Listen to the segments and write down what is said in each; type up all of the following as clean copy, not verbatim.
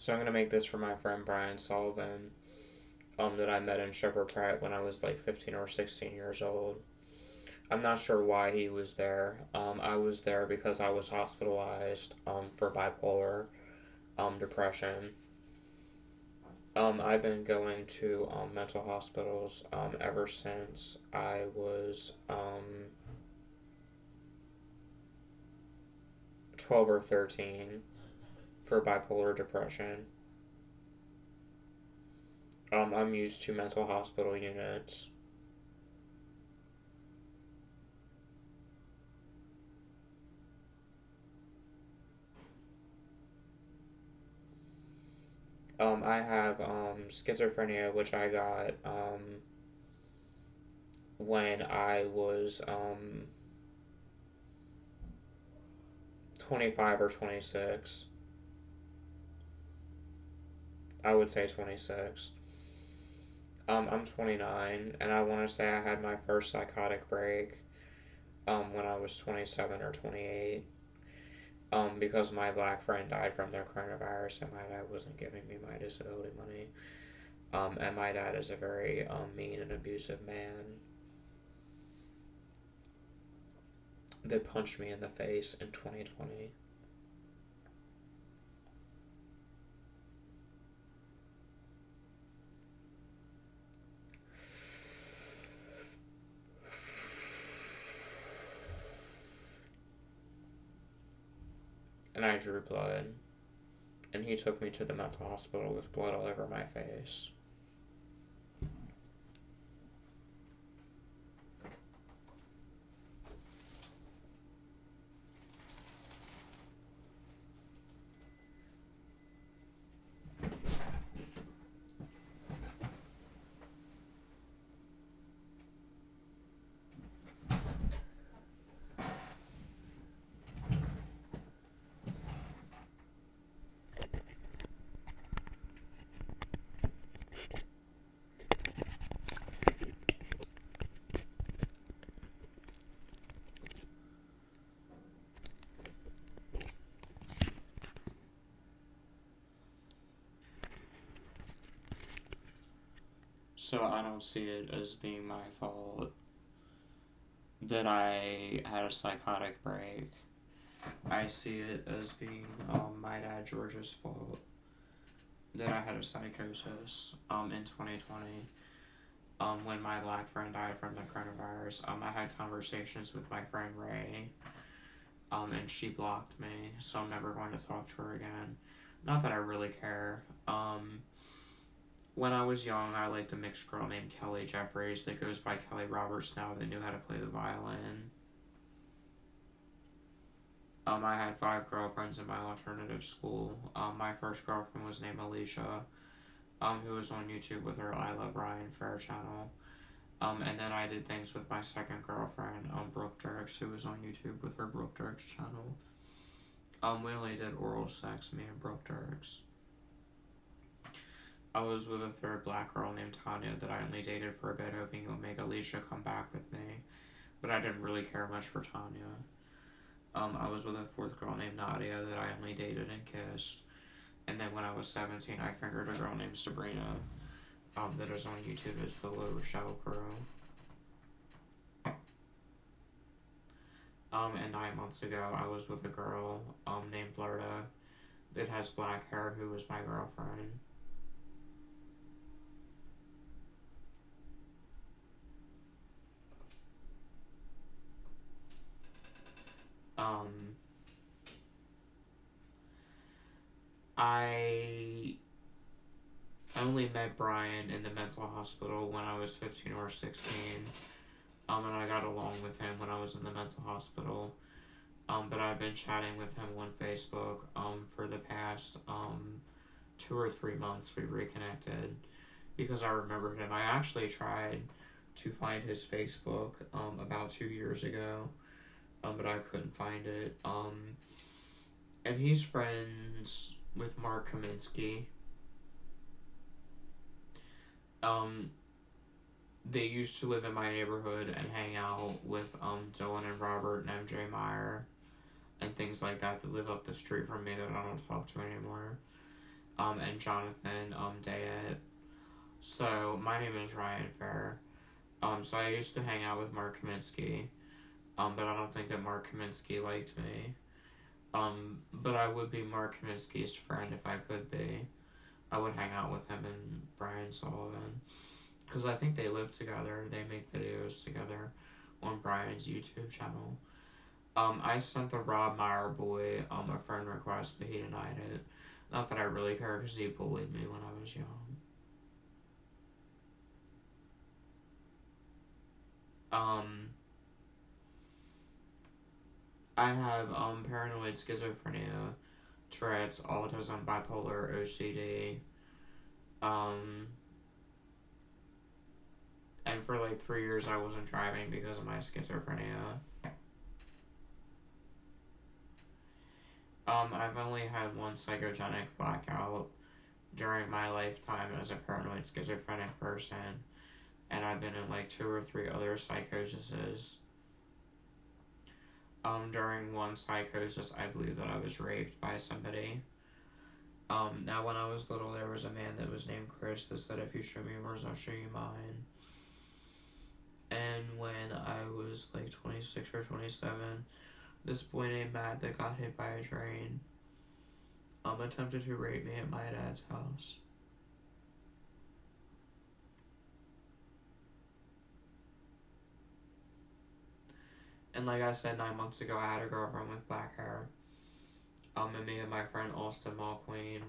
So I'm gonna make this for my friend Bryan Sullivan, that I met in Sheppard, Pratt when I was like 15 or 16 years old. I'm not sure why he was there. I was there because I was hospitalized for bipolar depression. I've been going to mental hospitals ever since I was 12 or 13 for bipolar depression. I'm used to mental hospital units. I have schizophrenia, which I got when I was 25 or 26. I would say 26. I'm 29, and I want to say I had my first psychotic break when I was 27 or 28. Because my black friend died from their coronavirus, and my dad wasn't giving me my disability money. And my dad is a very mean and abusive man that punched me in the face in 2020. And I drew blood, and he took me to the mental hospital with blood all over my face. So I don't see it as being my fault that I had a psychotic break. I see it as being my dad George's fault that I had a psychosis in 2020 when my black friend died from the coronavirus. I had conversations with my friend Ray, and she blocked me, so I'm never going to talk to her again. Not that I really care. When I was young, I liked a mixed girl named Kelly Jeffries that goes by Kelly Roberts now that knew how to play the violin. I had 5 girlfriends in my alternative school. My first girlfriend was named Alicia, who was on YouTube with her I Love Bryan Fair channel. And then I did things with my second girlfriend, Brooke Dirks, who was on YouTube with her Brooke Dirks channel. We only did oral sex, me and Brooke Dirks. I was with a third black girl named Tanya that I only dated for a bit, hoping it would make Alicia come back with me. But I didn't really care much for Tanya. I was with a fourth girl named Nadia that I only dated and kissed. And then when I was 17, I fingered a girl named Sabrina that is on YouTube as the Low Rochelle Crew. And 9 months ago, I was with a girl named Blurta that has black hair who was my girlfriend. I only met Bryan in the mental hospital when I was 15 or 16. And I got along with him when I was in the mental hospital. But I've been chatting with him on Facebook for the past 2 or 3 months. We reconnected because I remembered him. I actually tried to find his Facebook about 2 years ago, but I couldn't find it. And he's friends with Mark Kaminsky. They used to live in my neighborhood and hang out with Dylan and Robert and MJ Meyer and things like that live up the street from me that I don't talk to anymore. and Jonathan, Dayet. So, my name is Ryan Fair. So I used to hang out with Mark Kaminsky, but I don't think that Mark Kaminsky liked me. But I would be Mark Kaminsky's friend if I could be. I would hang out with him and Bryan Sullivan. Because I think they live together. They make videos together on Bryan's YouTube channel. I sent the Rob Meyer boy a friend request, but he denied it. Not that I really care because he bullied me when I was young. Um, I have paranoid schizophrenia, Tourette's, autism, bipolar, OCD. Um, and for like 3 years I wasn't driving because of my schizophrenia. I've only had one psychogenic blackout during my lifetime as a paranoid schizophrenic person, and I've been in like 2 or 3 other psychoses. During one psychosis, I believe that I was raped by somebody. Now when I was little, there was a man that was named Chris that said, if you show me yours, I'll show you mine. And when I was like 26 or 27, this boy named Matt that got hit by a train, attempted to rape me at my dad's house. And like I said, 9 months ago, I had a girlfriend with black hair. And me and my friend Austin Mulqueen,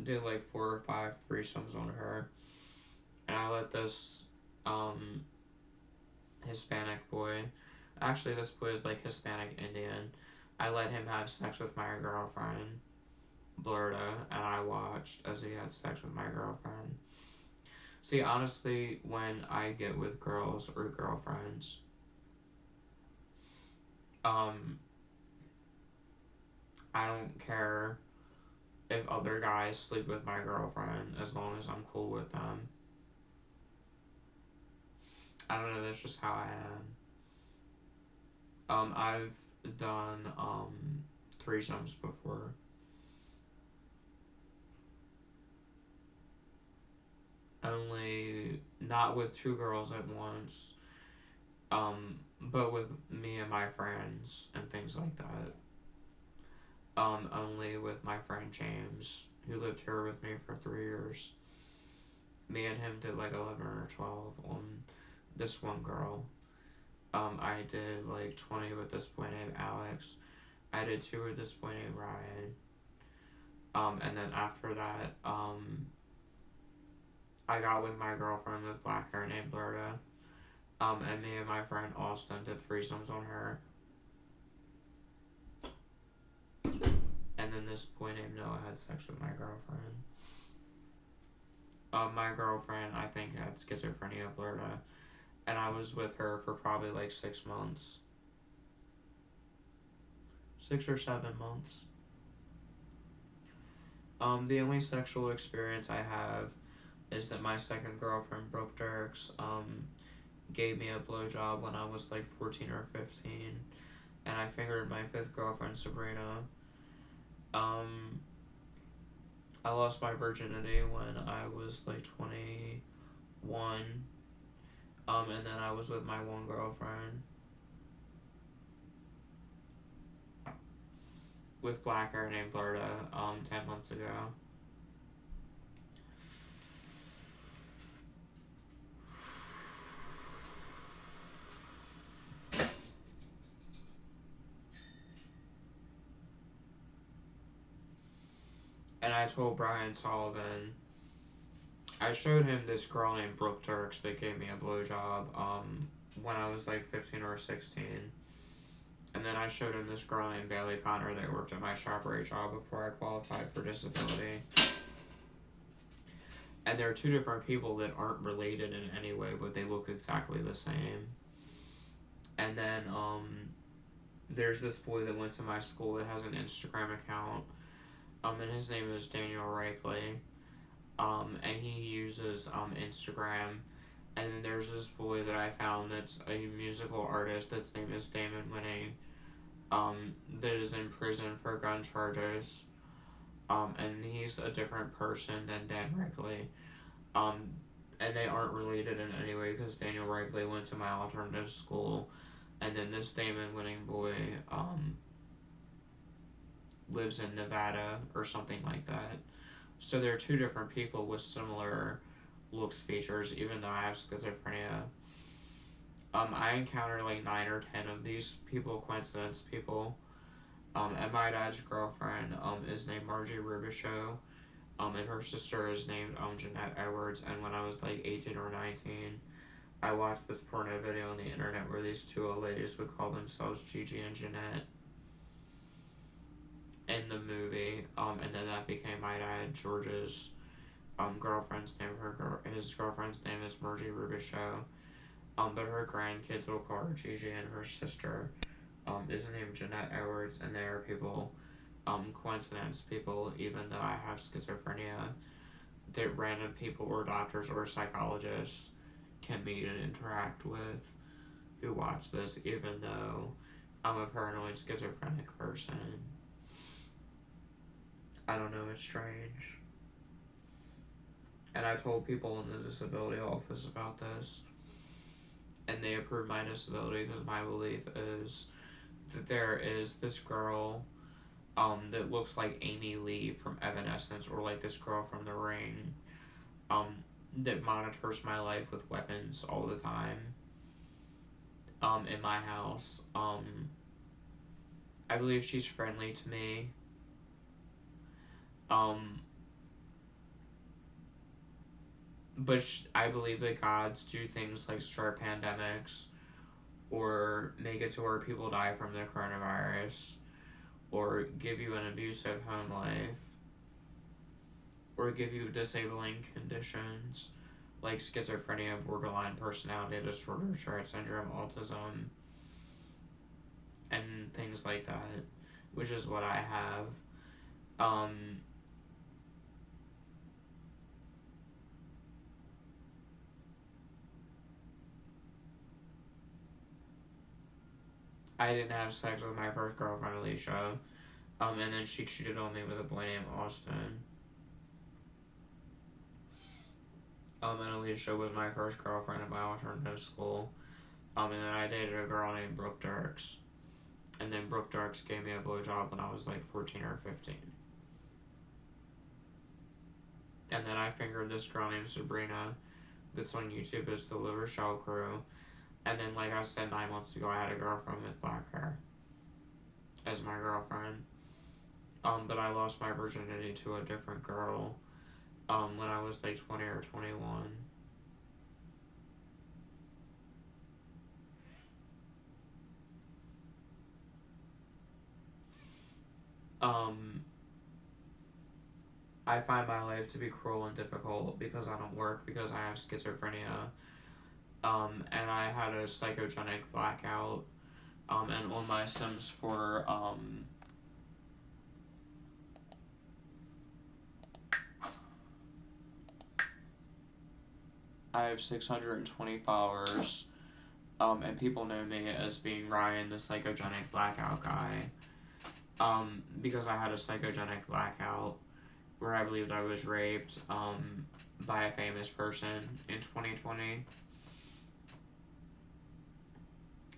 did like 4 or 5 threesomes on her. And I let this, Hispanic boy, actually this boy is like Hispanic Indian, I let him have sex with my girlfriend, Blurta, and I watched as he had sex with my girlfriend. See, honestly, when I get with girls or girlfriends, I don't care if other guys sleep with my girlfriend as long as I'm cool with them. I don't know, that's just how I am. I've done, threesomes before. Only not with 2 girls at once, but with me and my friends and things like that. Only with my friend James, who lived here with me for 3 years. Me and him did like 11 or 12 on this one girl. I did like 20 with this boy named Alex. I did 2 with this boy named Ryan. And then after that, I got with my girlfriend with black hair named Blurta. And me and my friend Austin did threesomes on her. And then this boy named Noah had sex with my girlfriend. My girlfriend, I think, had schizophrenia, Blurta. And I was with her for probably like 6 months. 6 or 7 months. The only sexual experience I have is that my second girlfriend, Brooke Dirks, gave me a blowjob when I was like 14 or 15. And I fingered my 5th girlfriend, Sabrina. I lost my virginity when I was like 21. And then I was with my one girlfriend with black hair named Blurta, 10 months ago. And I told Bryan Sullivan, I showed him this girl named Brooke Turks that gave me a blowjob, when I was like 15 or 16. And then I showed him this girl named Bailey Connor that worked at my Sheppard job before I qualified for disability. And there are 2 different people that aren't related in any way, but they look exactly the same. And then, there's this boy that went to my school that has an Instagram account, and his name is Daniel Rakely, and he uses, Instagram. And then there's this boy that I found that's a musical artist that's name is Damon Winning, that is in prison for gun charges. And he's a different person than Dan Wrigley. Um, and they aren't related in any way because Daniel Wrigley went to my alternative school, and then this Damon Winning boy lives in Nevada or something like that. So they're two different people with similar looks features, even though I have schizophrenia. I encounter like 9 or 10 of these people, coincidence people. And my dad's girlfriend is named Margie Rubichaux. And her sister is named Jeanette Edwards. And when I was like 18 or 19, I watched this porno video on the internet where these two old ladies would call themselves Gigi and Jeanette in the movie. And then that became my dad George's girlfriend's name. His girlfriend's name is Margie Rubichaux. But her grandkids will call her Gigi, and her sister is named Jeanette Edwards, and they are people, coincidence people, even though I have schizophrenia, that random people or doctors or psychologists can meet and interact with who watch this, even though I'm a paranoid schizophrenic person. I don't know, it's strange. And I told people in the disability office about this, and they approved my disability because my belief is that there is this girl that looks like Amy Lee from Evanescence, or like this girl from The Ring, that monitors my life with weapons all the time in my house. I believe she's friendly to me. But I believe that gods do things like start pandemics, or make it to where people die from the coronavirus, or give you an abusive home life, or give you disabling conditions like schizophrenia, borderline personality disorder, Tourette syndrome, autism, and things like that, which is what I have. I didn't have sex with my first girlfriend, Alicia. And then she cheated on me with a boy named Austin. And Alicia was my first girlfriend at my alternative school. And then I dated a girl named Brooke Dirks. And then Brooke Dirks gave me a blowjob when I was like 14 or 15. And then I fingered this girl named Sabrina that's on YouTube as the Liver Shell Crew. And then, like I said, 9 months ago, I had a girlfriend with black hair as my girlfriend. But I lost my virginity to a different girl when I was like 20 or 21. I find my life to be cruel and difficult because I don't work, because I have schizophrenia. And I had a psychogenic blackout. And on my Sims 4, I have 620 followers. And people know me as being Ryan, the psychogenic blackout guy. Because I had a psychogenic blackout where I believed I was raped, by a famous person in 2020.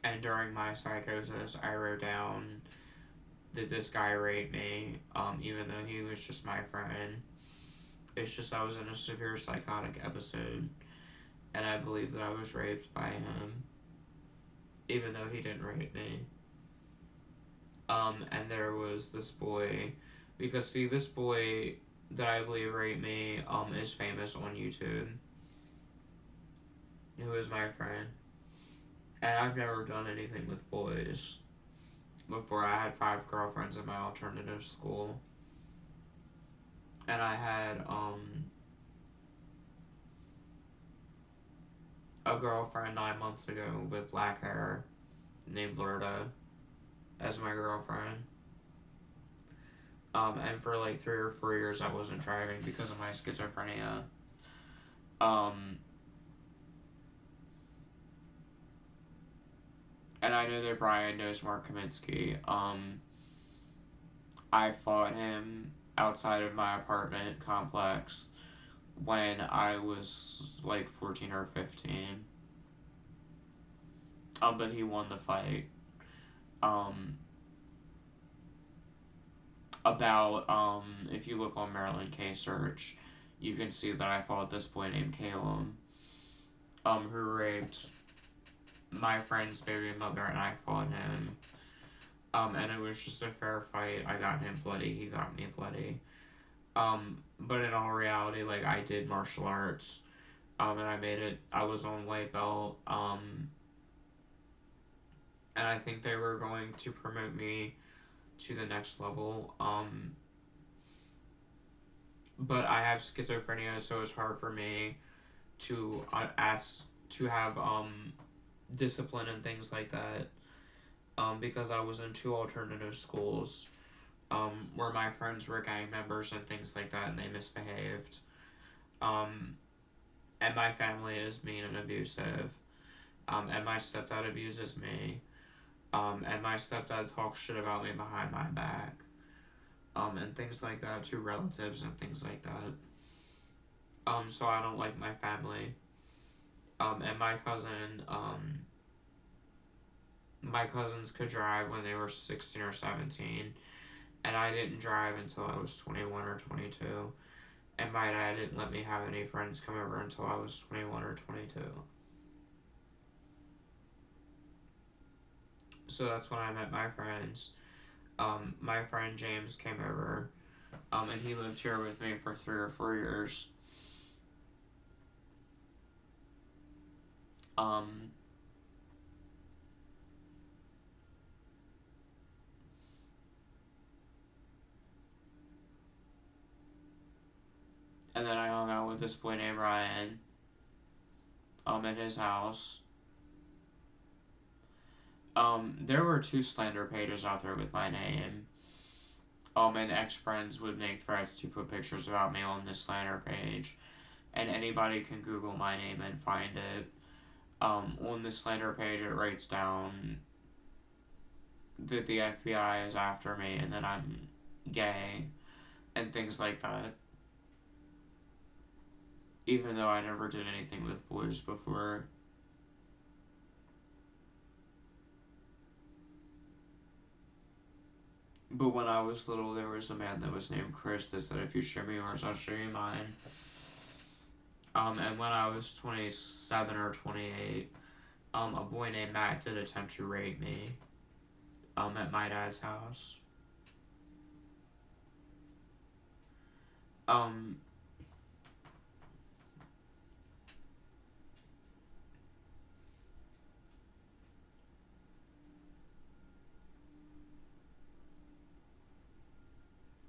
And during my psychosis, I wrote down that this guy raped me, even though he was just my friend. It's just I was in a severe psychotic episode, and I believe that I was raped by him, even though he didn't rape me. And there was this boy, because see, this boy that I believe raped me, is famous on YouTube, who is my friend. And I've never done anything with boys before. I had 5 girlfriends in my alternative school. And I had, a girlfriend 9 months ago with black hair named Lurda as my girlfriend. And for like 3 or 4 years I wasn't driving because of my schizophrenia. And I know that Bryan knows Mark Kaminsky. I fought him outside of my apartment complex when I was like 14 or 15. But he won the fight. Um, if you look on Maryland case search, you can see that I fought this boy named Caleb, who raped my friend's baby mother, and I fought him. And it was just a fair fight. I got him bloody, he got me bloody. But in all reality, like, I did martial arts, and I was on white belt, and I think they were going to promote me to the next level, but I have schizophrenia, so it's hard for me to have discipline and things like that, because I was in two alternative schools, where my friends were gang members and things like that, and they misbehaved, and my family is mean and abusive, and my stepdad abuses me, and my stepdad talks shit about me behind my back, and things like that to relatives and things like that. So I don't like my family. And my cousins could drive when they were 16 or 17, and I didn't drive until I was 21 or 22, and my dad didn't let me have any friends come over until I was 21 or 22. So that's when I met my friends. My friend James came over, and he lived here with me for 3 or 4 years. And then I hung out with this boy named Bryan, at his house. There were 2 slander pages out there with my name. And ex-friends would make threats to put pictures about me on this slander page. And anybody can Google my name and find it. On the slander page, it writes down that the FBI is after me and that I'm gay and things like that. Even though I never did anything with boys before. But when I was little, there was a man that was named Chris that said, if you show me yours, I'll show you mine. And when I was 27 or 28, a boy named Matt did attempt to rape me, at my dad's house.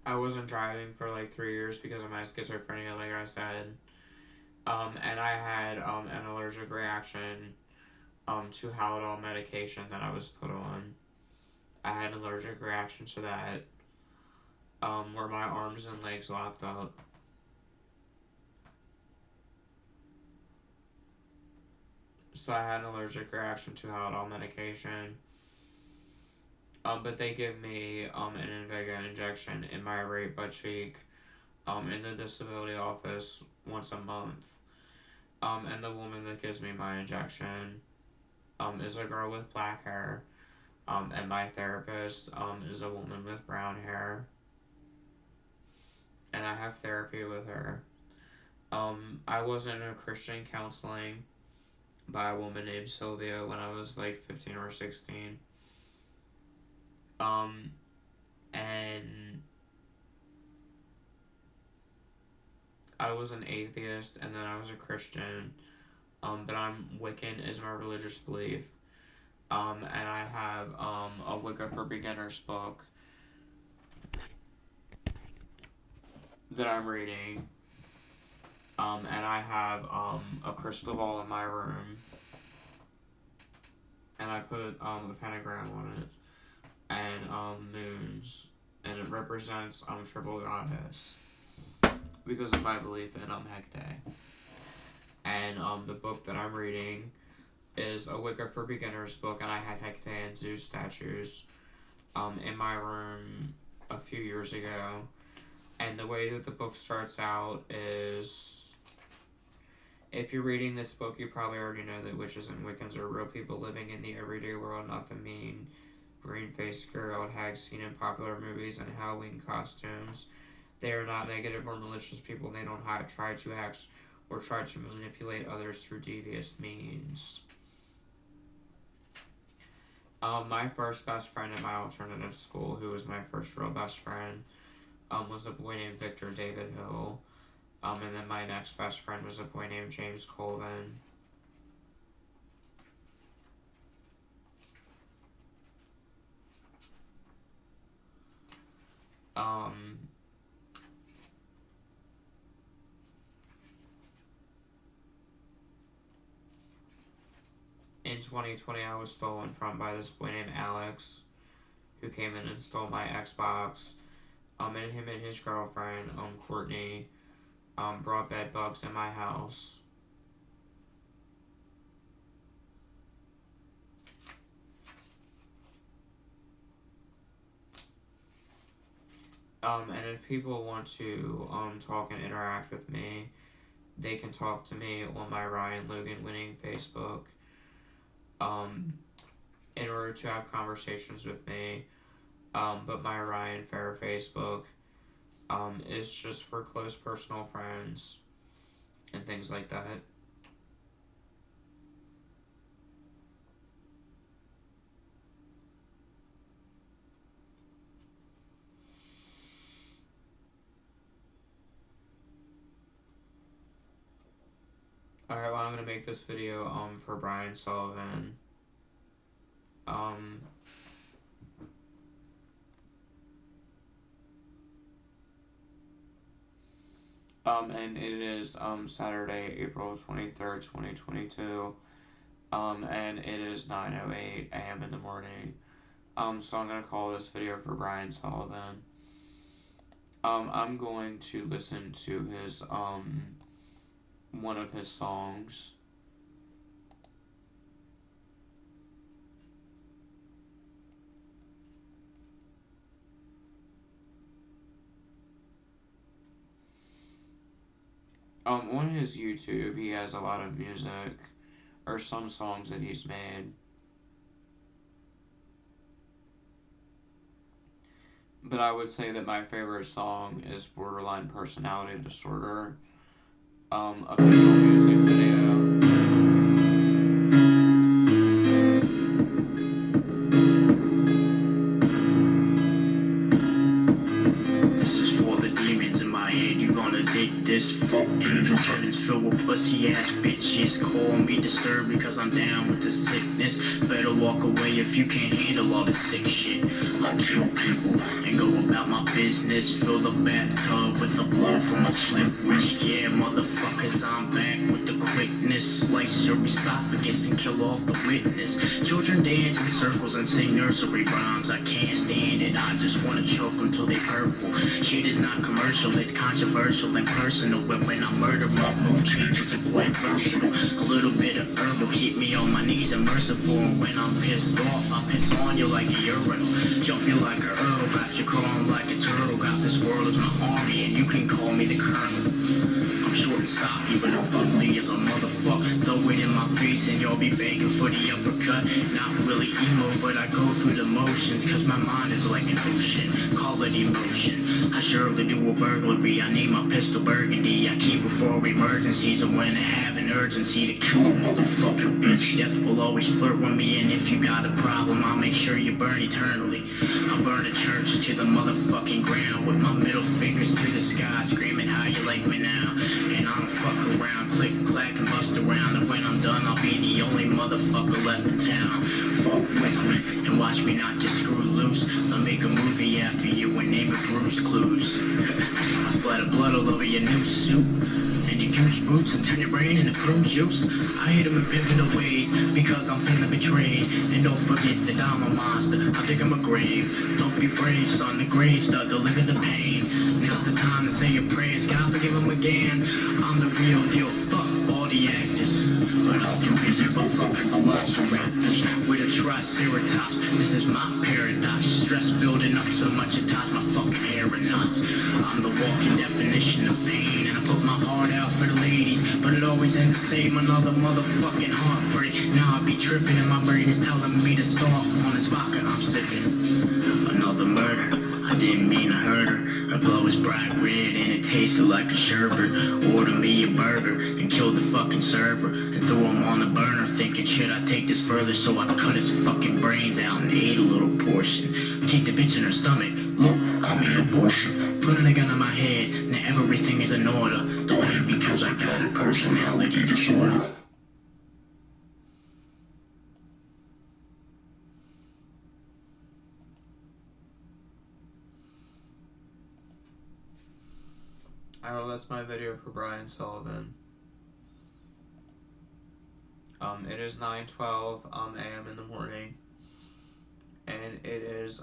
I wasn't driving for like 3 years because of my schizophrenia, like I said. And I had, an allergic reaction, to Haldol medication that I was put on. I had an allergic reaction to that, where my arms and legs locked up. So I had an allergic reaction to Haldol medication. But they give me, an Invega injection in my right butt cheek, in the disability office once a month. And the woman that gives me my injection, is a girl with black hair. And my therapist, is a woman with brown hair. And I have therapy with her. I was in a Christian counseling by a woman named Sylvia when I was like 15 or 16. And I was an atheist, and then I was a Christian, but I'm Wiccan is my religious belief, and I have, a Wicca for Beginners book that I'm reading, and I have, a crystal ball in my room, and I put, a pentagram on it, and, moons, and it represents, triple goddess, because of my belief in, Hecate. And, the book that I'm reading is a Wicca for Beginners book, and I had Hecate and Zeus statues, in my room a few years ago, And the way that the book starts out is, if you're reading this book, you probably already know that witches and Wiccans are real people living in the everyday world, not the mean, green-faced, scary-old hags seen in popular movies and Halloween costumes. They are not negative or malicious people. They don't try to hack or try to manipulate others through devious means. My first best friend at my alternative school, who was my first real best friend, was a boy named Victor David Hill. And then my next best friend was a boy named James Colvin. In 2020, I was stolen from by this boy named Alex, who came in and stole my Xbox. And him and his girlfriend, Courtney, brought bed bugs in my house. And if people want to talk and interact with me, they can talk to me on my Ryan Logan Winning Facebook. In order to have conversations with me, but my Ryan Fair Facebook is just for close personal friends and things like that. Alright, well, I'm going to make this video for Bryan Sullivan. And it is Saturday, April 23rd, 2022. And it is 9:08 a.m. in the morning. So I'm going to call this video for Bryan Sullivan. I'm going to listen to his one of his songs. On his YouTube, he has a lot of music, or some songs that he's made. But I would say that my favorite song is Borderline Personality Disorder. Official music video. This fuck angel heavens filled with pussy ass bitches. Call me disturbed because I'm down with the sickness. Better walk away if you can't handle all the sick shit. I kill people and go about my business. Fill the bathtub with the blood from a slip wrist. Yeah, motherfuckers, I'm back with the quickness. Slice your esophagus and kill off the witness. Children dance in circles and sing nursery rhymes. I can't stand it, I just wanna choke them till they purple. Shit is not commercial, it's controversial and personal. When I murder, my mood changes to quite versatile. A little bit of herb will keep me on my knees and merciful. And when I'm pissed off, I piss on you like a urinal. Jump you like a earl, got you crawling like a turtle. Got this world as my army and you can call me the colonel. I'm short and stocky, but I'm ugly as a motherfucker. Throw it in my face and y'all be begging for the uppercut. Not really emo, but I go through the motions, cause my mind is like an ocean. Call it emotion. I surely do a burglary. I need my pistol burgundy. I keep it for emergencies and when I have an urgency to kill a motherfucking bitch. Death will always flirt with me, and if you got a problem, I'll make sure you burn eternally. I'll burn a church to the motherfucking ground with my middle fingers to the sky, screaming how you like me now. And I don't fuck around, click, clack, and bust around. And when I'm done, I'll be the only motherfucker left in town. Fuck with me and watch me knock your screw loose. I'll make a movie after you and name it Bruce Clues. I splatter blood all over your new suit and your goose boots and turn your brain into prune juice. I hit 'em in pivotal ways because I'm feeling betrayed. And don't forget that I'm a monster, I dig 'em a grave. Don't be brave, son, the grave's dug, deliver the pain. Now's the time to say your prayers, God forgive 'em again. I'm the real deal, fuck all the acting. practice. But I'm too busy for fucking velociraptors with a triceratops. This is my paradox. Stress building up so much it ties my fucking hair in knots. I'm the walking definition of pain, and I put my heart out for the ladies, but it always ends the same, another motherfucking heartbreak. Now I be tripping and my brain is telling me to stop on this vodka I'm sipping. Another murder. I didn't mean to hurt her. Her blow was bright red and it tasted like a sherbet. Ordered me a burger and killed the fucking server and threw him on the burner, thinking should I take this further, so I cut his fucking brains out and ate a little portion. Kicked the bitch in her stomach. Look, I made abortion. Put a gun on my head, now everything is in order. Don't hate me cause I got a personality disorder. Oh, that's my video for Bryan Sullivan. It is 9:12 a.m. in the morning, and it is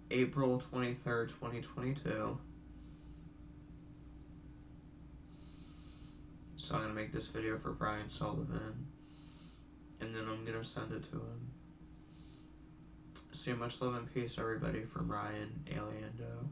April 23rd, 2022. So I'm gonna make this video for Bryan Sullivan, and then I'm gonna send it to him. So much love and peace, everybody, from Bryan Aliendo.